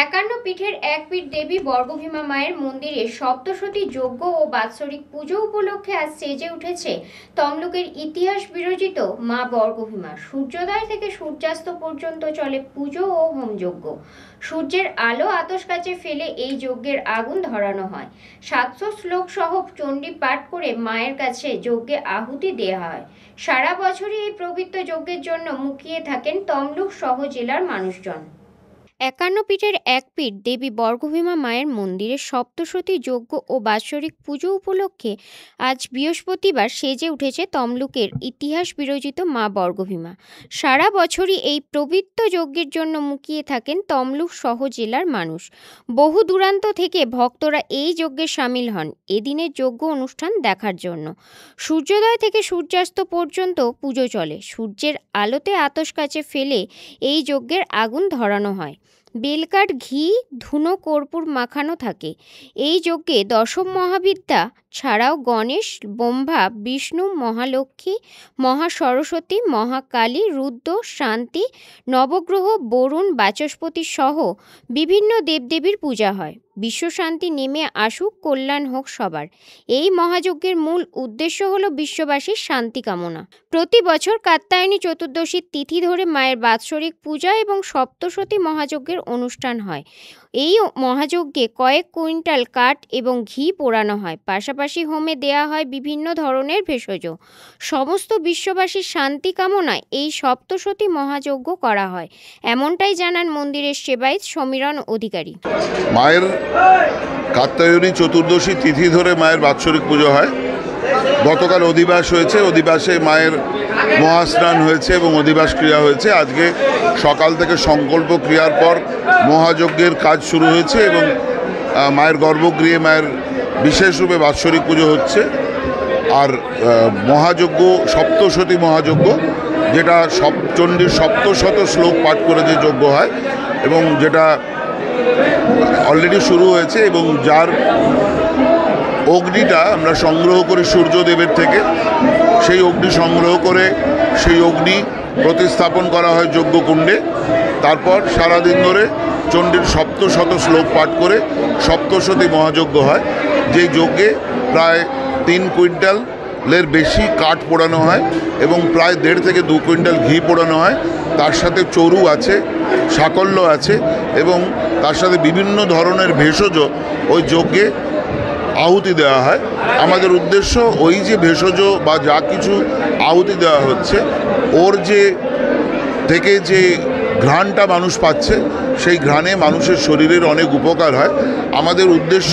একান্ন পীঠের এক পীঠ দেবী বর্গভীমা মায়ের মন্দিরে সপ্তশতী যজ্ঞ ও বাৎসরিক পুজো উপলক্ষে আজ সেজে উঠেছে তমলুকের ইতিহাস বিরচিত মা বর্গভীমা। সূর্যোদয় থেকে সূর্যাস্ত পর্যন্ত চলে পুজো ও হোমযজ্ঞ। সূর্যের আলো আতশ কাচে ফেলে এই যজ্ঞের আগুন ধরানো হয়। 700 শ্লোক সহ চণ্ডী পাঠ করে মায়ের কাছে যজ্ঞে আহুতি দেওয়া হয়। সারা বছরই এই পবিত্র যজ্ঞের জন্য মুখিয়ে থাকেন তমলুক সহ জেলার মানুষজন। একান্ন পীঠের এক পীঠ দেবী বর্গভীমা মায়ের মন্দিরে সপ্তশতী যজ্ঞ ও বাৎসরিক পুজো উপলক্ষে আজ বৃহস্পতিবার সেজে উঠেছে তমলুকের ইতিহাস বিরচিত মা বর্গভীমা। সারা বছরই এই পবিত্র যজ্ঞের জন্য মুখিয়ে থাকেন তমলুক সহ জেলার মানুষ। বহু দূরান্ত থেকে ভক্তরা এই যজ্ঞে সামিল হন এদিনের যজ্ঞ অনুষ্ঠান দেখার জন্য। সূর্যোদয় থেকে সূর্যাস্ত পর্যন্ত পুজো চলে। সূর্যের আলোতে আতশ কাচে ফেলে এই যজ্ঞের আগুন ধরানো হয়। বেলকাঠ, ঘি, ধুনো, কর্পূর মাখানো থাকে। এই যজ্ঞে দশম মহাবিদ্যা ছাড়াও গণেশ, ব্রহ্মা, বিষ্ণু, মহালক্ষ্মী, মহাসরস্বতী, মহাকালী, রুদ্র, শান্তি, নবগ্রহ, বরুণ, বাচস্পতি সহ বিভিন্ন দেবদেবীর পূজা হয়। বিশ্বশান্তি নেমে আসুক, কল্যাণ হোক সবার। এই মহাযজ্ঞের মূল উদ্দেশ্য হল বিশ্ববাসীর শান্তি কামনা। প্রতি বছর কাত্যায়নী চতুর্দশীর তিথি ধরে মায়ের বাৎসরিক পূজা এবং সপ্তশতী মহাযজ্ঞের অনুষ্ঠান হয়। এই মহাযজ্ঞে কয়েক কুইন্টাল কাঠ এবং ঘি পোড়ানো হয়। পাশাপাশি হোমে দেয়া হয় বিভিন্ন ধরনের ভেষজ। সমস্ত বিশ্ববাসীর শান্তি কামনায় এই সপ্তশতী মহাযজ্ঞ করা হয়, এমনটাই জানান মন্দিরের সেবায়েত সমীরণ অধিকারী। মায়ের কাত্যায়নী চতুর্দশী তিথি ধরে মায়ের বাৎসরিক পুজো হয়। গতকাল অধিবাস হয়েছে, অধিবাসে মায়ের মহাস্নান হয়েছে এবং অধিবাস ক্রিয়া হয়েছে। আজকে সকাল থেকে সংকল্প ক্রিয়ার পর মহাযজ্ঞের কাজ শুরু হয়েছে এবং মায়ের গর্ভগৃহে মায়ের বিশেষ রূপে বাৎসরিক পুজো হচ্ছে। আর মহাযজ্ঞ সপ্তশতী মহাযজ্ঞ, যেটা চণ্ডীর সপ্তশত শ্লোক পাঠ করে যে যজ্ঞ হয় এবং যেটা অলরেডি শুরু হয়েছে এবং যার অগ্নিটা আমরা সংগ্রহ করি সূর্যদেবের থেকে। সেই অগ্নি সংগ্রহ করে সেই অগ্নি প্রতিস্থাপন করা হয় যজ্ঞকুণ্ডে। তারপর সারাদিন ধরে চণ্ডীর সপ্তশত শ্লোক পাঠ করে সপ্তশতী মহাযজ্ঞ হয়, যেই যজ্ঞে প্রায় 3 কুইন্টালের বেশি কাঠ পোড়ানো হয় এবং প্রায় 1.5 থেকে 2 কুইন্টাল ঘি পোড়ানো হয়। তার সাথে চরু আছে, সাকল্য আছে এবং তার সাথে বিভিন্ন ধরনের ভেষজ ওই যজ্ঞে আহুতি দেওয়া হয়। আমাদের উদ্দেশ্য ওই যে ভেষজ বা যা কিছু আহুতি দেওয়া হচ্ছে ওর যে থেকে যে ঘ্রাণটা মানুষ পাচ্ছে, সেই ঘ্রাণে মানুষের শরীরের অনেক উপকার হয়। আমাদের উদ্দেশ্য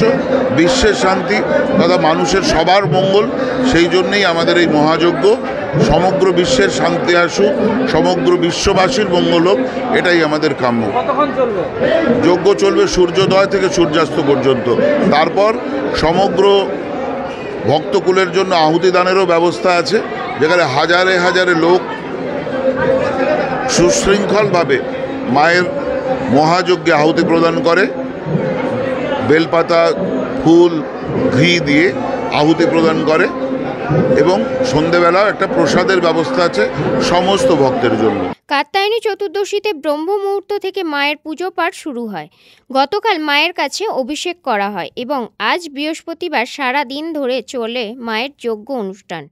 বিশ্বের শান্তি তথা মানুষের সবার মঙ্গল। সেই জন্যেই আমাদের এই মহাযজ্ঞ। সমগ্র বিশ্বের শান্তি আসুক, সমগ্র বিশ্ববাসীর মঙ্গল হোক, এটাই আমাদের কাম্য। যজ্ঞ চলবে সূর্যোদয় থেকে সূর্যাস্ত পর্যন্ত। তারপর সমগ্র ভক্তকুলের জন্য আহুতি দানেরও ব্যবস্থা আছে, যেখানে হাজারে হাজারে লোক সুশৃঙ্খলভাবে মায়ের মহাযজ্ঞে আহুতি প্রদান করে। বেলপাতা, ফুল, ঘি দিয়ে আহুতি প্রদান করে এবং সন্ধেবেলা একটা প্রসাদের ব্যবস্থা আছে সমস্ত ভক্তের জন্য। কাত্যায়নী চতুর্দশীতে ব্রহ্ম মুহূর্ত থেকে মায়ের পুজো পাঠ শুরু হয়। গতকাল মায়ের কাছে অভিষেক করা হয় এবং আজ বৃহস্পতিবার সারা দিন ধরে চলে মায়ের যজ্ঞ অনুষ্ঠান।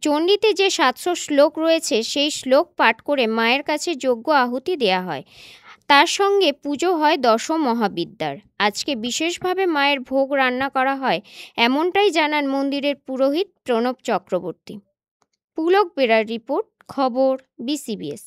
চণ্ডীতে যে 700 শ্লোক রয়েছে সেই শ্লোক পাঠ করে মায়ের কাছে যজ্ঞ আহুতি দেয়া হয়। তার সঙ্গে পুজো হয় দশম মহাবিদ্যার। আজকে বিশেষভাবে মায়ের ভোগ রান্না করা হয়, এমনটাই জানান মন্দিরের পুরোহিত প্রণব চক্রবর্তী। পুলক বেরার রিপোর্ট, খবর BCBS।